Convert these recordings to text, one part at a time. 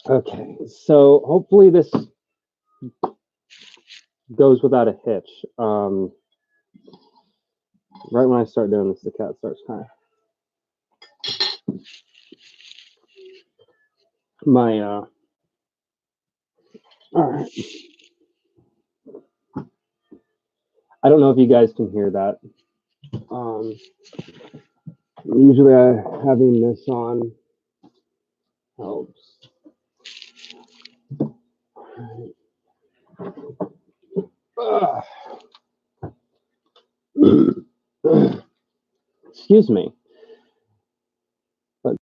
Okay, so hopefully this goes without a hitch. Right when I start doing this, the cat starts kind of my all right. I don't know if you guys can hear that. Um, Usually I having this on helps. Ugh. Excuse me. But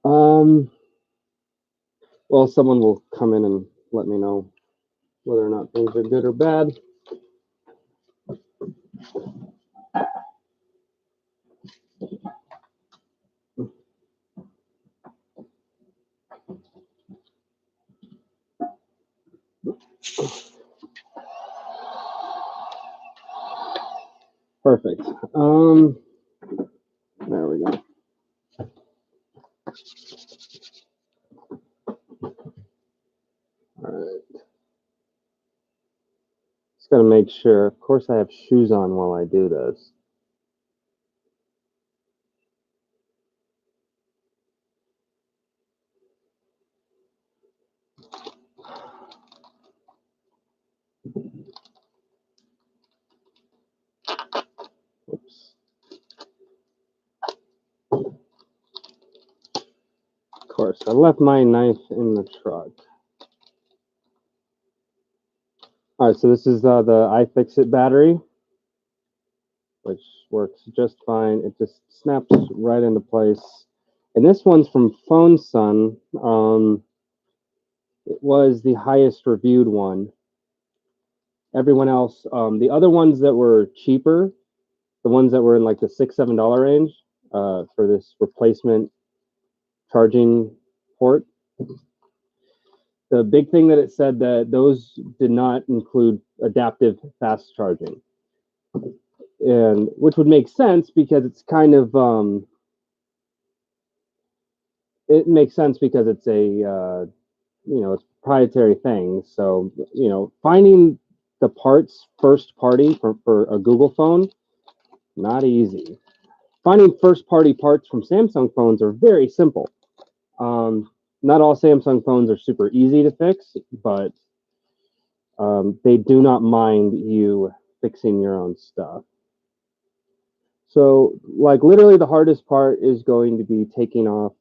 um well, someone will come in and let me know whether or not things are good or bad. Perfect. There we go. All right. Just gotta make sure. Of course, I have shoes on while I do this. Oops. Of course, I left my knife in the truck. All right, so this is the iFixit battery, which works just fine. It just snaps right into place. And this one's from PhoneSun. It was the highest reviewed one. Everyone else, the other ones that were cheaper, the ones that were in like the $6-7 range for this replacement charging port. The big thing that it said that those did not include adaptive fast charging, and which would make sense because it's kind of it makes sense because it's a it's a proprietary thing. So finding the parts first party for a Google phone, not easy. Finding first party parts from Samsung phones are very simple. Not all Samsung phones are super easy to fix, but they do not mind you fixing your own stuff. So, like, literally, the hardest part is going to be taking off.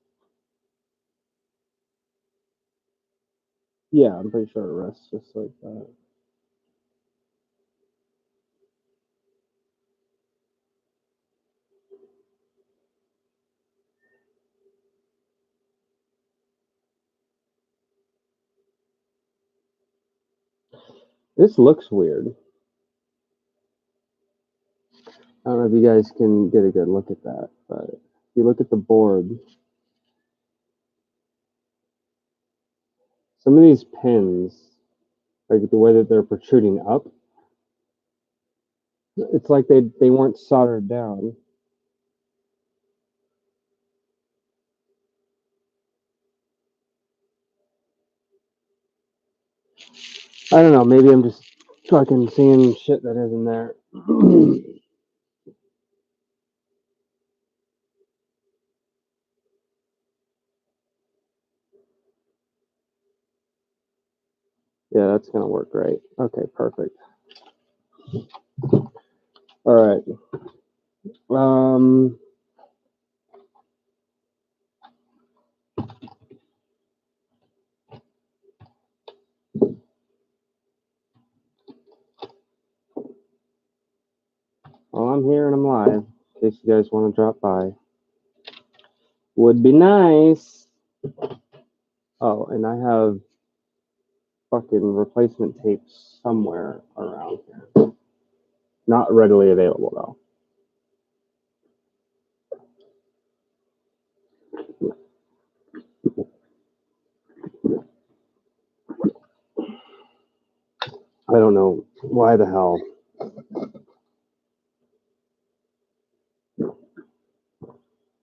Yeah, I'm pretty sure it rests just like that. This looks weird. I don't know if you guys can get a good look at that, but if you look at the board, some of these pins, like the way that they're protruding up, it's like they weren't soldered down. I don't know. Maybe I'm just fucking seeing shit that isn't there. Yeah, that's gonna work great. Okay, perfect. All right. Um, well, I'm here and I'm live. In case you guys want to drop by, would be nice. Oh, and I have fucking replacement tape somewhere around here. Not readily available though. I don't know why the hell.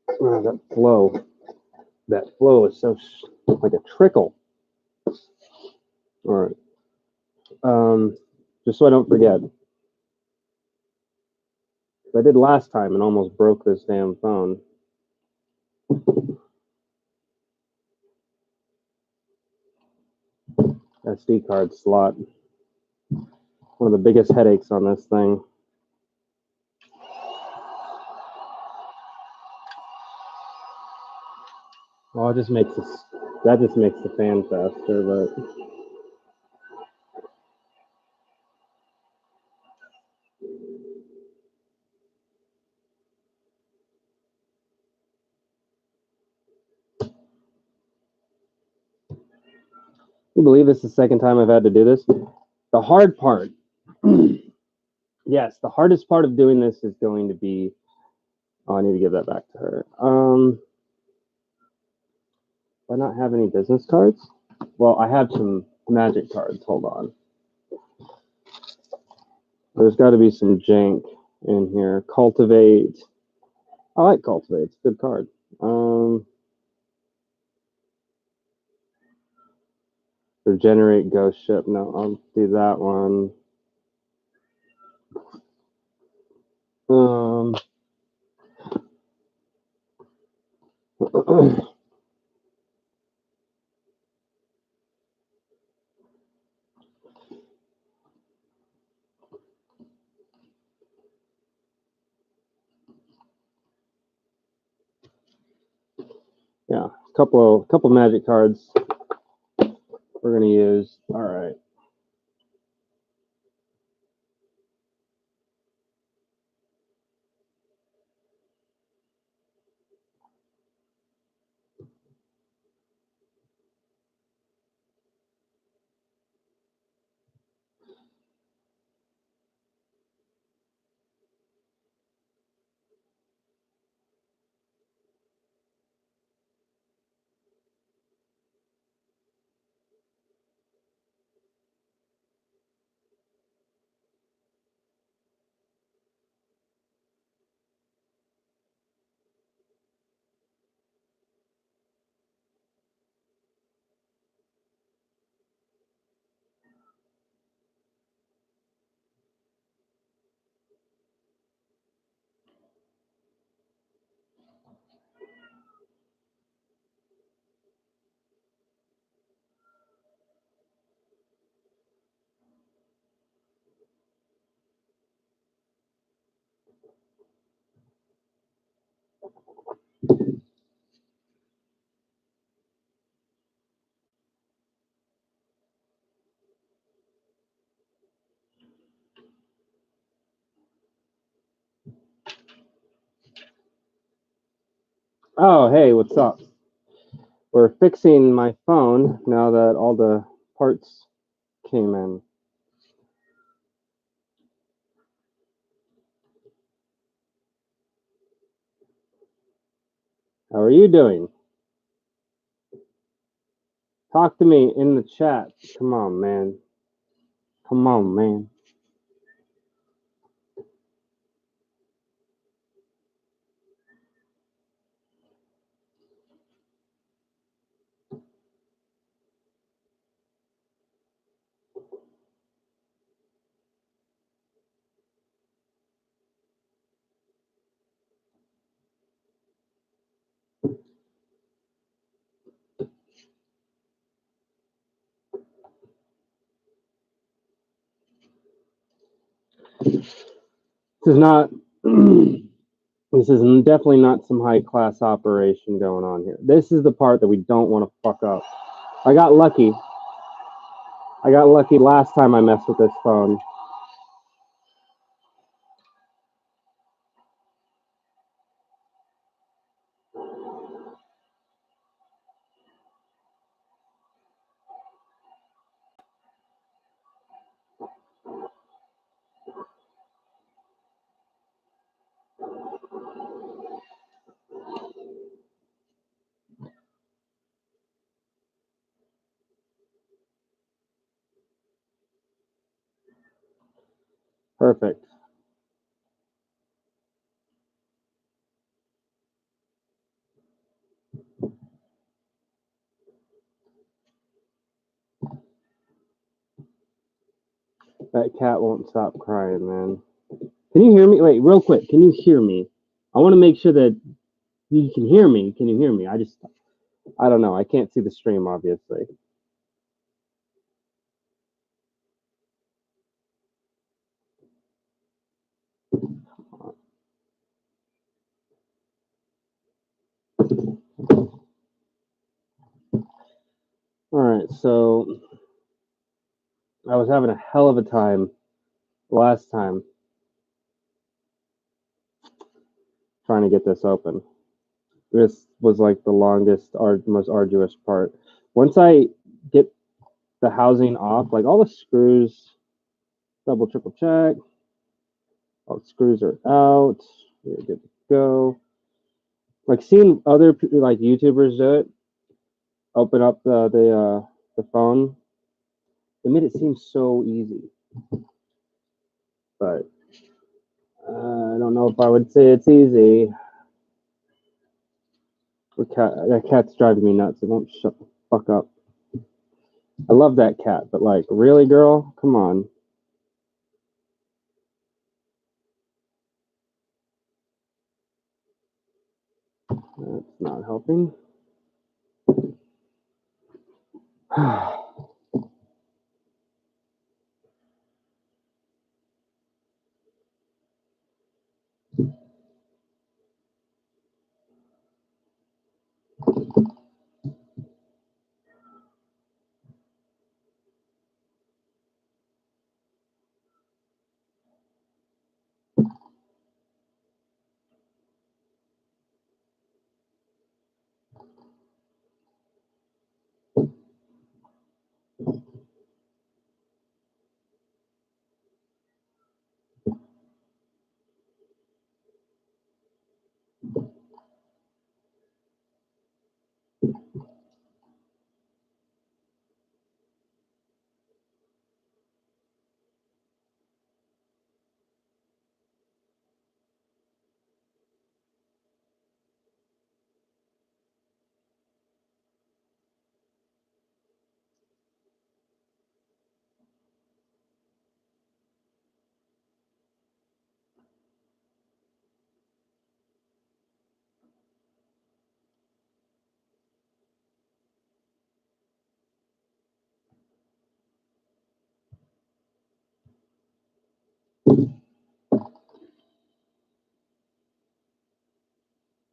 That flow That flow is so like a trickle. All right. Just so I don't forget. I did last time and almost broke this damn phone. SD card slot. One of the biggest headaches on this thing. Well, it just makes this, that just makes the fan faster, but you believe this is the second time I've had to do this? The hard part, yes, the hardest part of doing this is going to be, oh, I need to give that back to her. Do I not have any business cards? Well, I have some magic cards. Hold on. There's got to be some jank in here. Cultivate. I like Cultivate. It's a good card. Regenerate Ghost Ship. No, I'll do that one. Yeah, a couple magic cards we're gonna use. All right. Oh, hey, what's up? We're fixing my phone now that all the parts came in. How are you doing? Talk to me in the chat. Come on, man. Come on, man. This is not. This is definitely not some high class operation going on here. This is the part that we don't want to fuck up. I got lucky. I got lucky last time I messed with this phone. Perfect. That cat won't stop crying, man. Can you hear me? Wait, real quick. Can you hear me? I want to make sure that you can hear me. Can you hear me? I don't know. I can't see the stream, obviously. All right, so I was having a hell of a time last time trying to get this open. This was like the longest, most arduous part. Once I get the housing off, like all the screws, double, triple check, all the screws are out. We're good to go. Like seeing other like YouTubers do it, open up the phone. It made it seem so easy, but I don't know if I would say it's easy. That cat's driving me nuts. It won't shut the fuck up. I love that cat, but like, really, girl? Come on. That's not helping.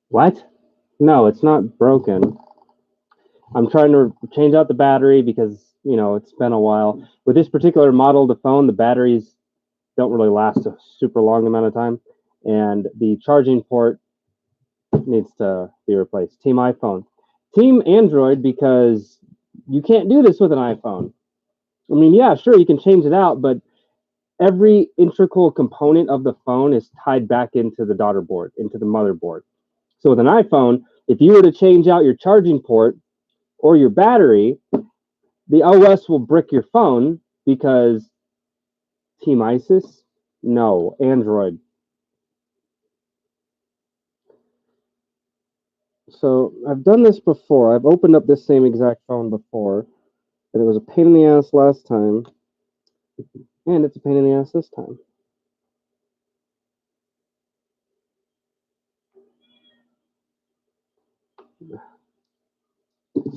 What? No, it's not broken. I'm trying to change out the battery because, it's been a while. With this particular model of the phone, the batteries don't really last a super long amount of time. And the charging port needs to be replaced. Team iPhone. Team Android, because you can't do this with an iPhone. I mean, yeah, sure, you can change it out, but every integral component of the phone is tied back into the daughter board, into the motherboard. So with an iPhone, if you were to change out your charging port or your battery, the OS will brick your phone because Team ISIS? No, Android. So I've done this before. I've opened up this same exact phone before, and it was a pain in the ass last time, and it's a pain in the ass this time.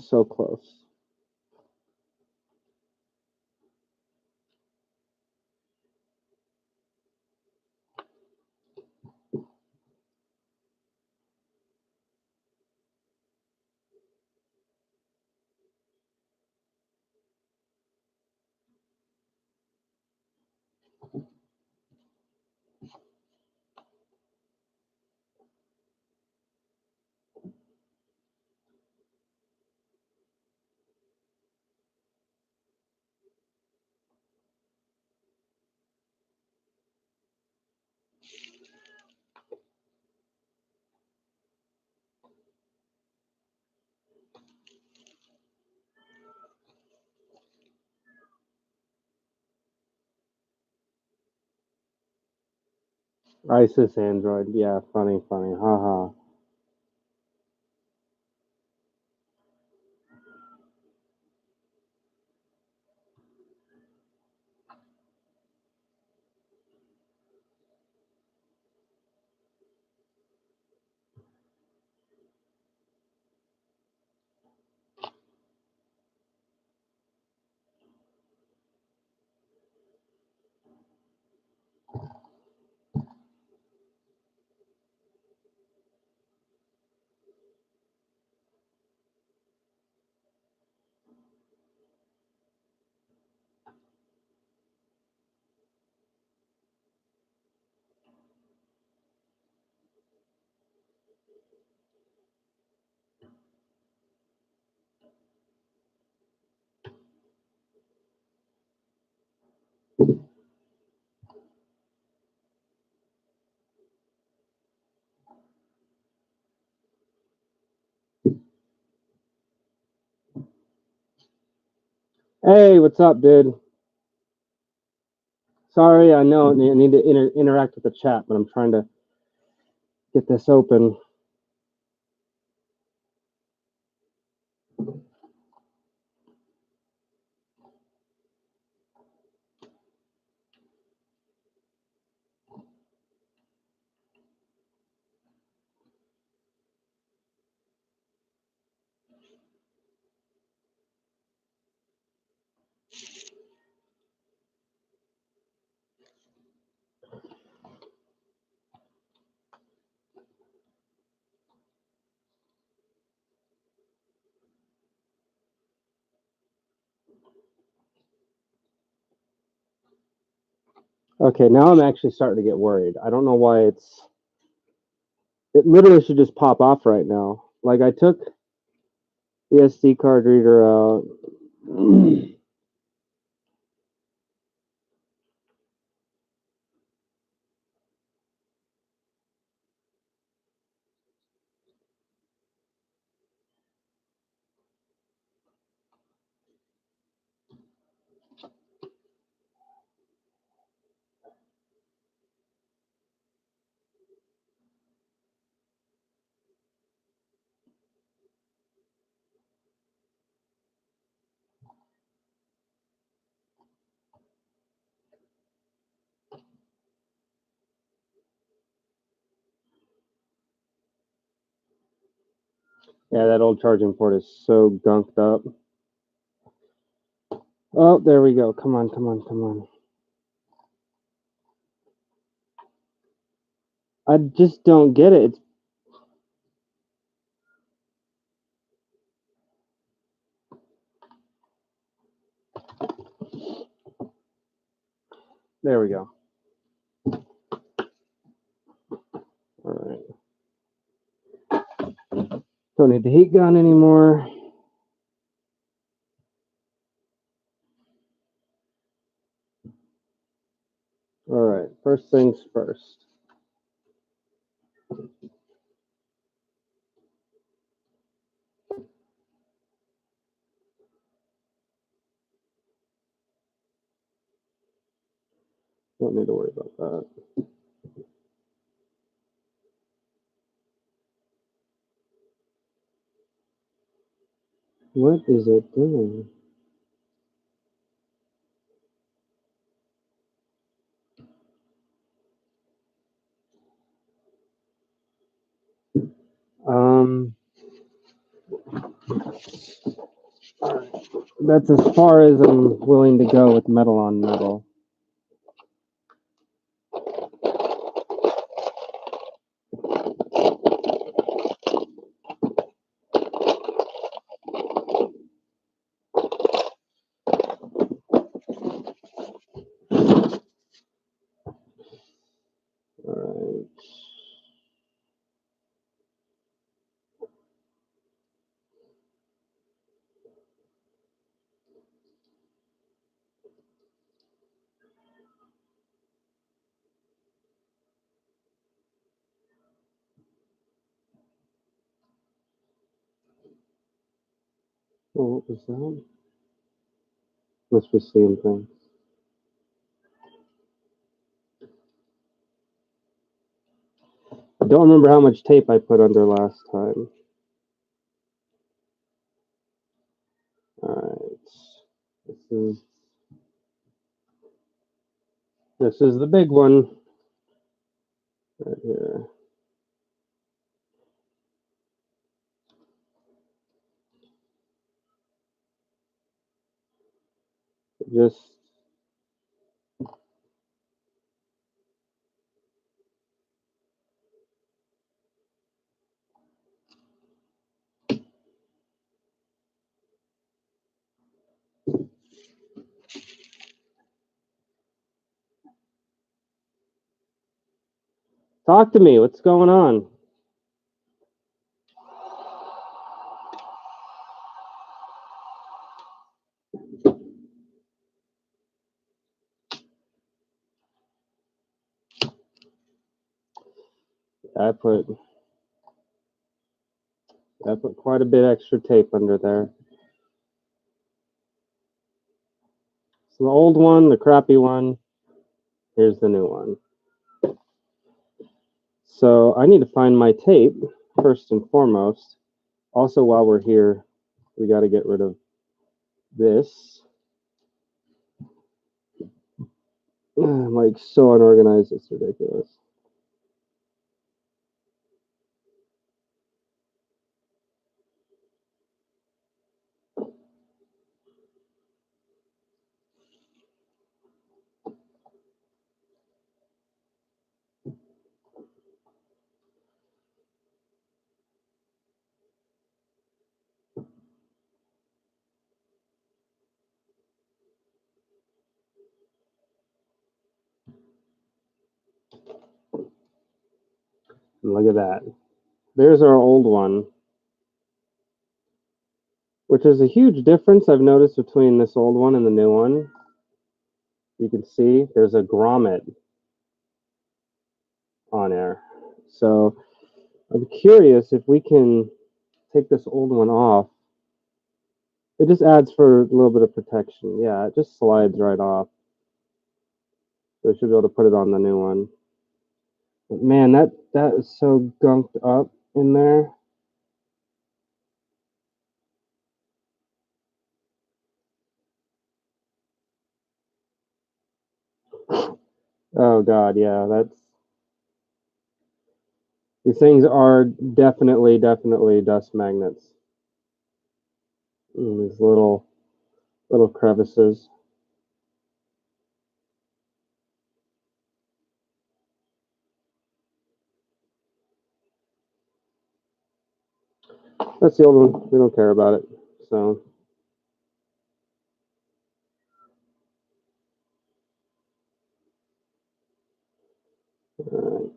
So close. ISIS Android. Yeah, funny, funny. Haha. Hey, what's up, dude? Sorry, I know I need to interact with the chat, but I'm trying to get this open. Okay, now I'm actually starting to get worried. I don't know why it literally should just pop off right now. Like I took the SD card reader out. Yeah, that old charging port is so gunked up. Oh, there we go. Come on, come on, come on. I just don't get it. There we go. All right. Don't need the heat gun anymore. All right. First things first. Don't need to worry about that. What is it doing? That's as far as I'm willing to go with metal on metal. All right. Oh, what was that? Must be seeing things. I don't remember how much tape I put under last time. All right. This is the big one right here. Just talk to me. What's going on? I put quite a bit extra tape under there. So the old one, the crappy one, here's the new one. So I need to find my tape first and foremost. Also, while we're here, we got to get rid of this. I'm like so unorganized, it's ridiculous. And look at that. There's our old one, which is a huge difference I've noticed between this old one and the new one. You can see there's a grommet on there. So I'm curious if we can take this old one off. It just adds for a little bit of protection. Yeah, it just slides right off. So I should be able to put it on the new one. But man, that is so gunked up in there. Oh god, yeah, these things are definitely dust magnets. These little crevices. That's the old one. We don't care about it. So all right.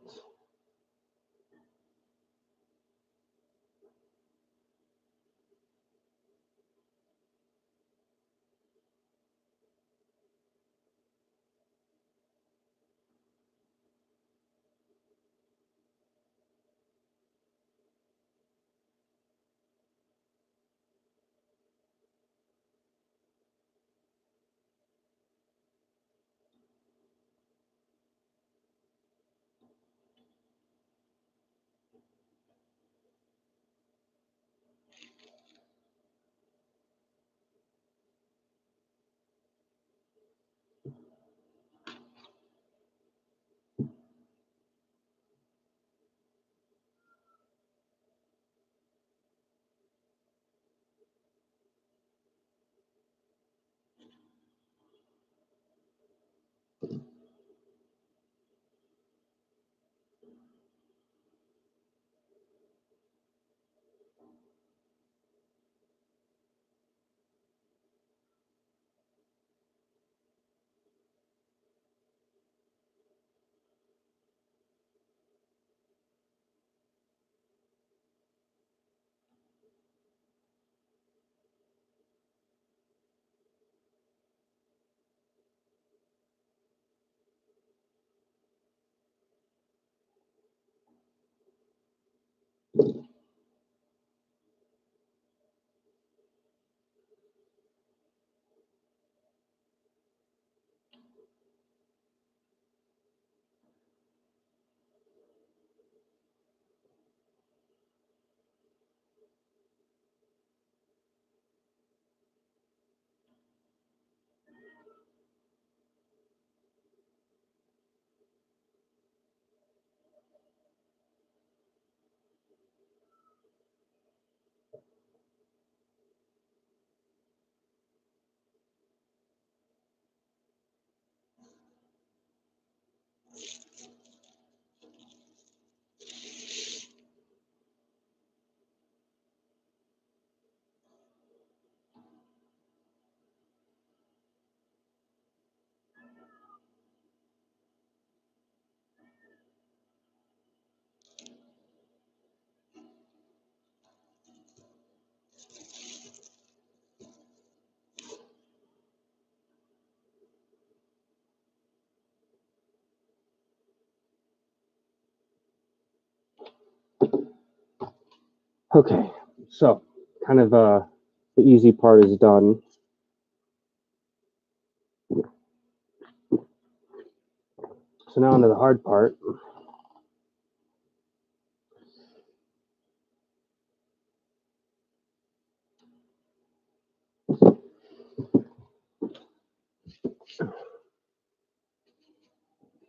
Okay, so kind of the easy part is done. So now onto the hard part.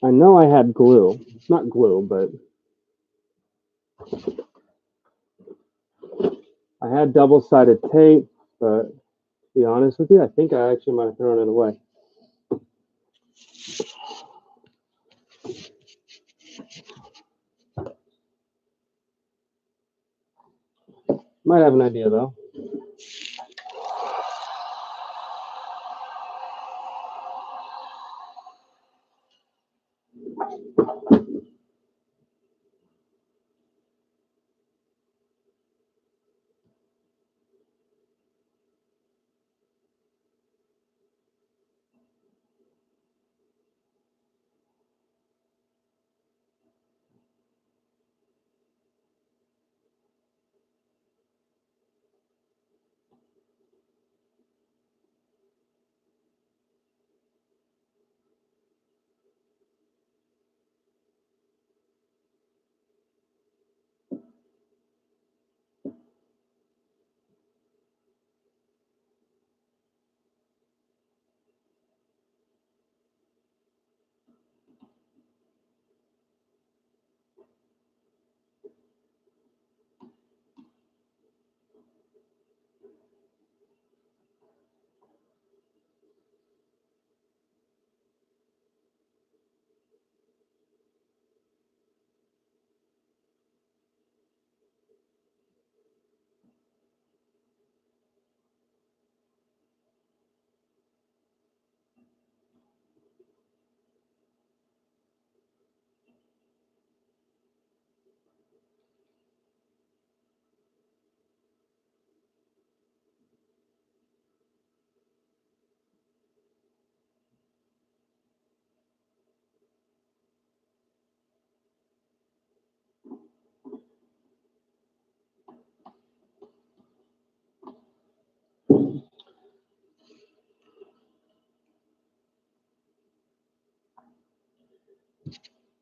I know I had glue. It's not glue, but I had double-sided tape, but to be honest with you, I think I actually might have thrown it away. Might have an idea though.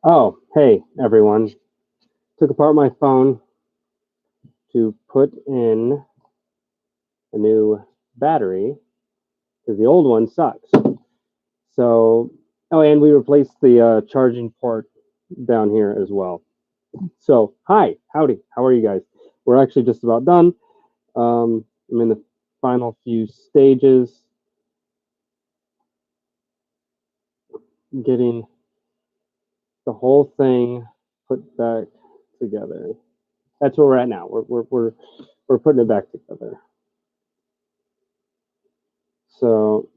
Oh, hey everyone. Took apart my phone to put in a new battery because the old one sucks. So, oh, and we replaced the charging port down here as well. So, hi, howdy, how are you guys? We're actually just about done. I'm in the final few stages, getting the whole thing put back together. That's where we're at now. We're putting it back together. So,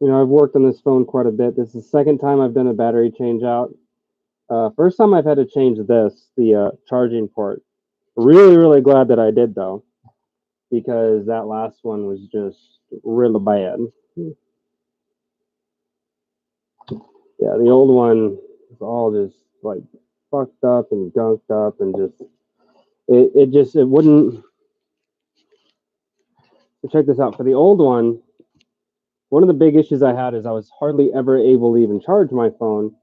I've worked on this phone quite a bit. This is the second time I've done a battery change out. First time I've had to change the charging port. Really, really glad that I did though, because that last one was just really bad. Yeah, the old one was all just like fucked up and gunked up and just it wouldn't. So check this out. For the old one of the big issues I had is I was hardly ever able to even charge my phone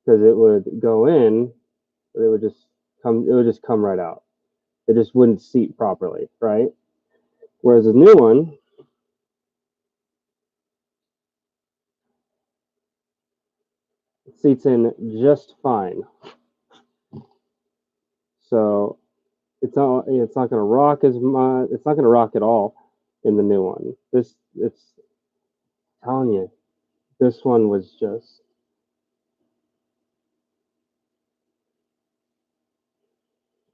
because it would go in, but it would just come right out. It just wouldn't seat properly, right? Whereas the new one, it seats in just fine. So it's not going to rock as much. It's not going to rock at all in the new one. It's telling you, this one was just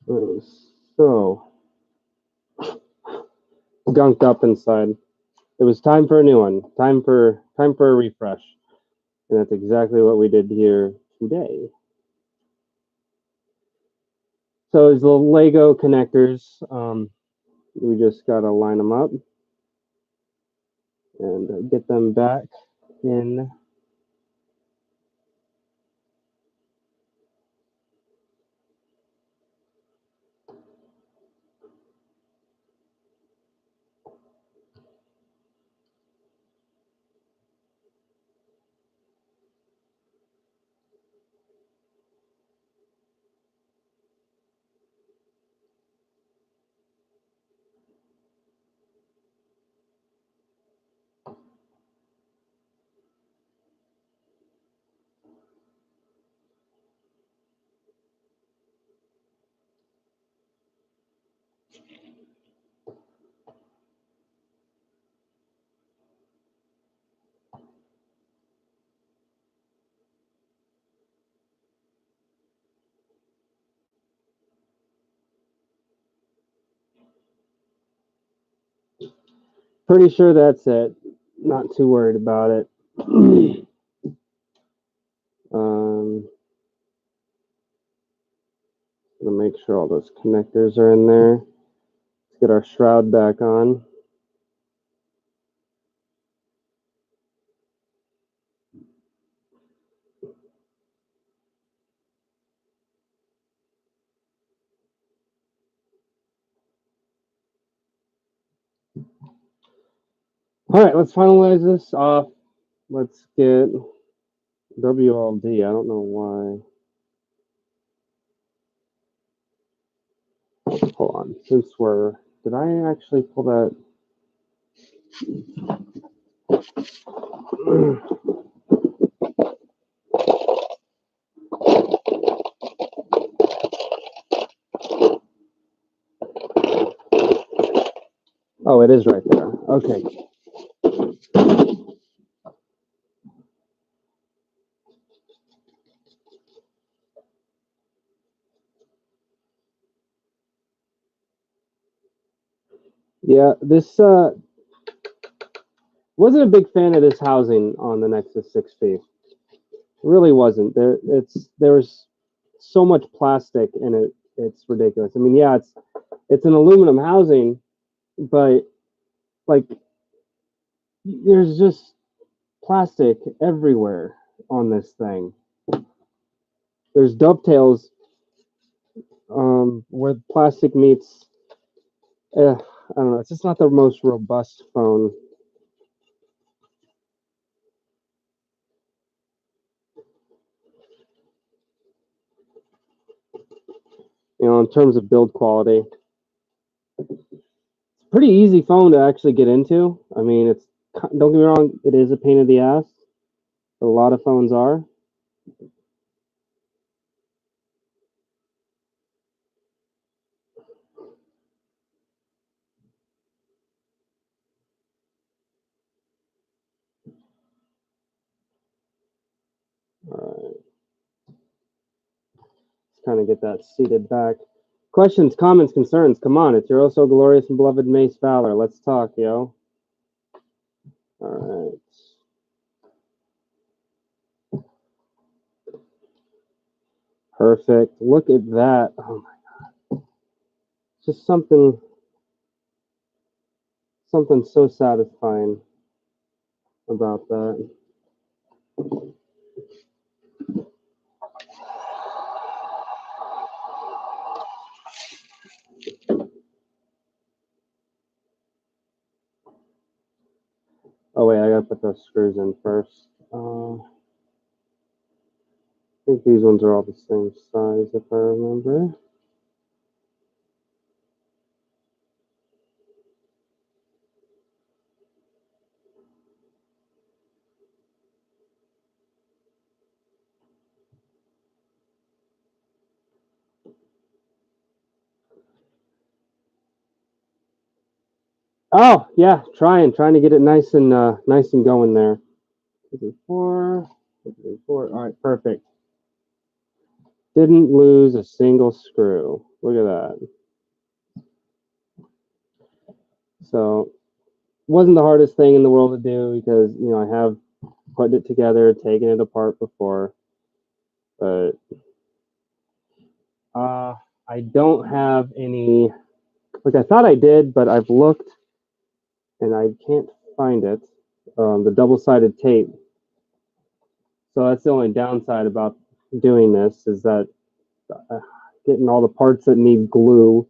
it was so gunked up inside. It was time for a new one. Time for a refresh, and that's exactly what we did here today. So these little Lego connectors, we just gotta line them up and get them back in. Pretty sure that's it. Not too worried about it. Gonna make sure all those connectors are in there. Let's get our shroud back on. All right, let's finalize this off. Let's get WLD. I don't know why. Hold on. Since we're, did I actually pull that? Oh, it is right there. Okay. Yeah, this wasn't a big fan of this housing on the Nexus 6P. Really wasn't. There's so much plastic in it. It's ridiculous. I mean, yeah, it's an aluminum housing, but like there's just plastic everywhere on this thing. There's dovetails where plastic meets. I don't know. It's just not the most robust phone. You know, in terms of build quality, pretty easy phone to actually get into. I mean, it's, don't get me wrong, it is a pain in the ass. A lot of phones are. All right. Let's kind of get that seated back. Questions, comments, concerns. Come on, it's your oh so glorious and beloved Mace Fowler. Let's talk, yo. All right. Perfect. Look at that. Oh my God. Just something so satisfying about that. Oh wait, I gotta put those screws in first. I think these ones are all the same size if I remember. Oh yeah, trying to get it nice and going there. 4, 4. All right, perfect. Didn't lose a single screw. Look at that. So wasn't the hardest thing in the world to do because you know I have put it together, taken it apart before, but I don't have any. Like I thought I did, but I've looked and I can't find it. The double-sided tape. So that's the only downside about doing this is that getting all the parts that need glue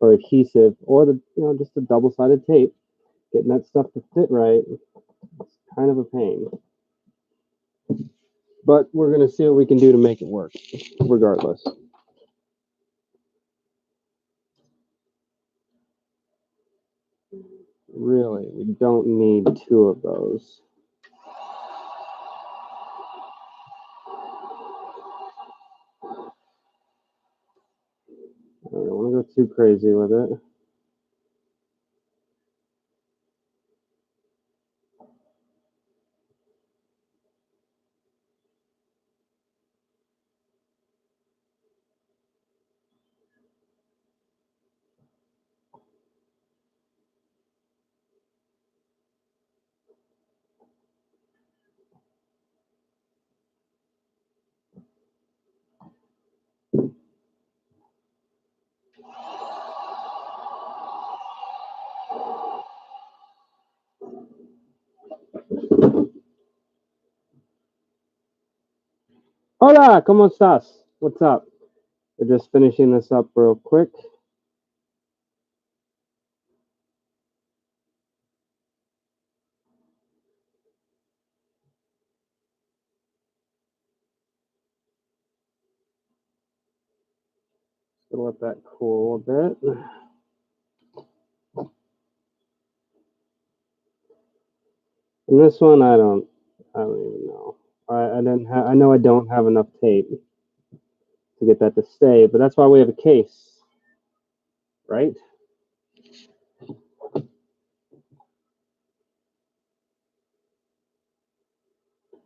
or adhesive or the just the double-sided tape, getting that stuff to fit right, it's kind of a pain. But we're gonna see what we can do to make it work, regardless. Really, we don't need 2 of those. I don't want to go too crazy with it. Hola, ¿cómo estás? What's up? We're just finishing this up real quick. Gonna let that cool a bit. And this one, I don't even know. I didn't. I know I don't have enough tape to get that to stay, but that's why we have a case, right?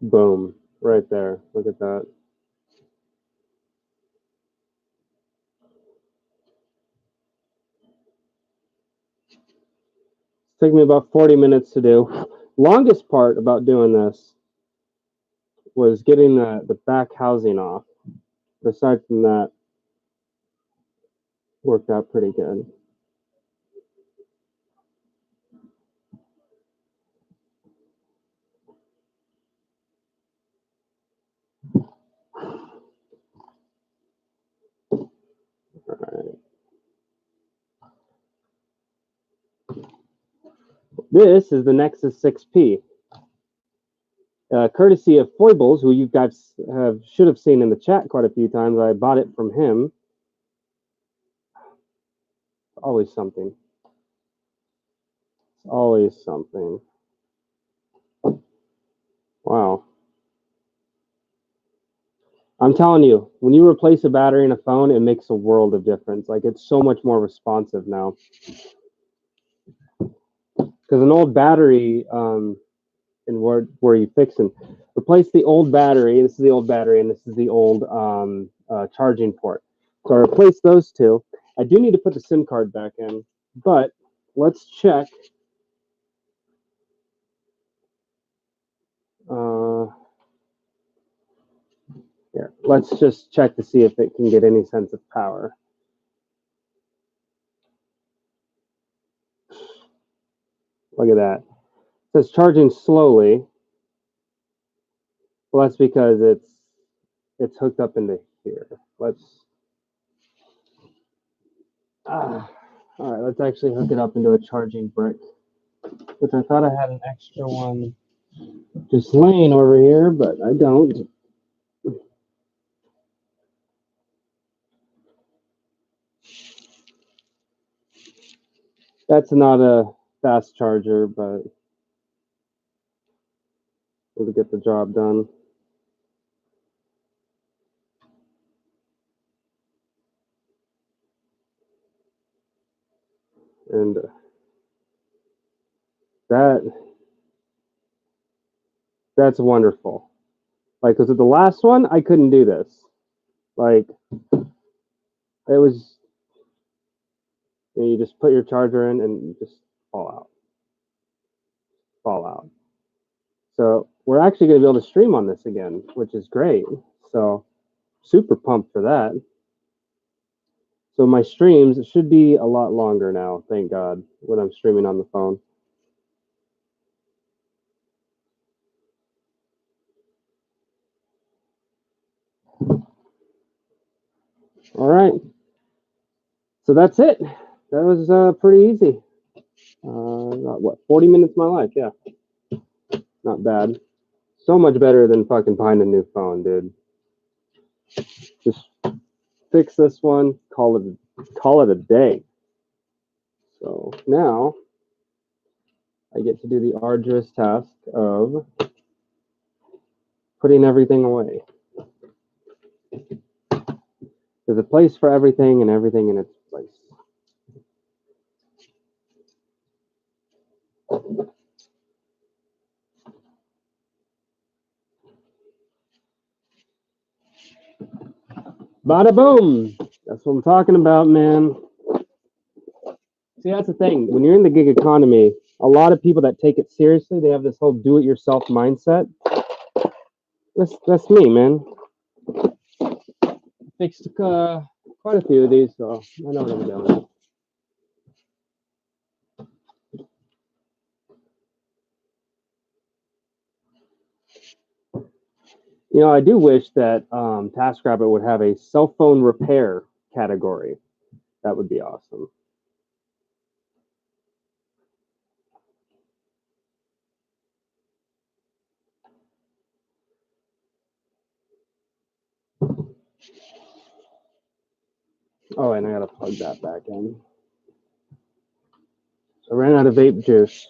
Boom, right there. Look at that. It took me about 40 minutes to do. Longest part about doing this was getting the back housing off. Aside from that, worked out pretty good. All right. This is the Nexus 6P. Courtesy of Foibles, who you guys should have seen in the chat quite a few times. I bought it from him. Always something. It's always something. Wow. I'm telling you, when you replace a battery in a phone, it makes a world of difference. Like, it's so much more responsive now. Because an old battery, and where you fix and replace the old battery. This is the old battery, and this is the old charging port. So I replaced those two. I do need to put the SIM card back in, but let's check. Here, let's just check to see if it can get any sense of power. Look at that. It says charging slowly. Well, that's because it's hooked up into here. Let's all right, let's actually hook it up into a charging brick, which I thought I had an extra one just laying over here, but I don't. That's not a fast charger, but it'll get the job done. And that's wonderful. Like, because with the last one, I couldn't do this. Like, it was, you just put your charger in and you just fall out. So we're actually going to be able to stream on this again, which is great. So super pumped for that. So my streams should be a lot longer now, thank God, when I'm streaming on the phone. All right. So that's it. That was pretty easy. What, 40 minutes of my life? Yeah. Not bad. So much better than fucking buying a new phone, dude. Just fix this one, call it a day. So now I get to do the arduous task of putting everything away. There's a place for everything and everything in its place. Bada boom! That's what I'm talking about, man. See, that's the thing. When you're in the gig economy, a lot of people that take it seriously, they have this whole do-it-yourself mindset. That's me, man. Fixed quite a few of these, so I know what I'm doing. You know, I do wish that TaskRabbit would have a cell phone repair category. That would be awesome. Oh, and I gotta plug that back in. I ran out of vape juice.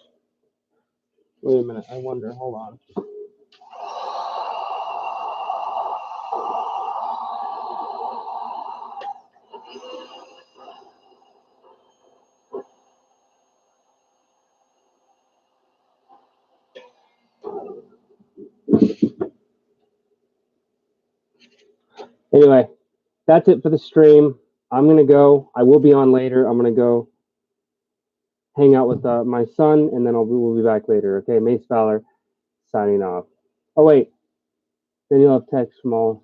Wait a minute. I wonder. Hold on. Anyway, that's it for the stream. I'm gonna go. I will be on later. I'm gonna go hang out with my son, and then we'll be back later. Okay, Mace Fowler signing off. Oh wait, then you'll have text from all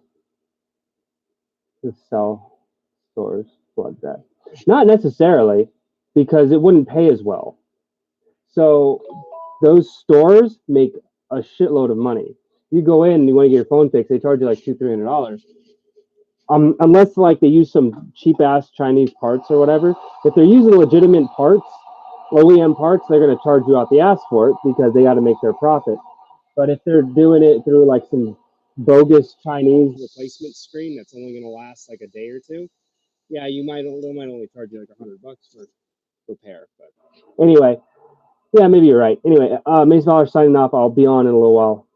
the cell stores. Flood that. Not necessarily, because it wouldn't pay as well. So those stores make a shitload of money. You go in and you want to get your phone fixed, they charge you like $200-300. Unless like they use some cheap ass Chinese parts or whatever. If they're using legitimate parts, OEM parts, they're going to charge you out the ass for it because they got to make their profit. But if they're doing it through like some bogus Chinese replacement screen that's only going to last like a day or two, yeah, they might only charge you like $100 for repair. But anyway, yeah, maybe you're right. Anyway, Mace Fowler signing off. I'll be on in a little while.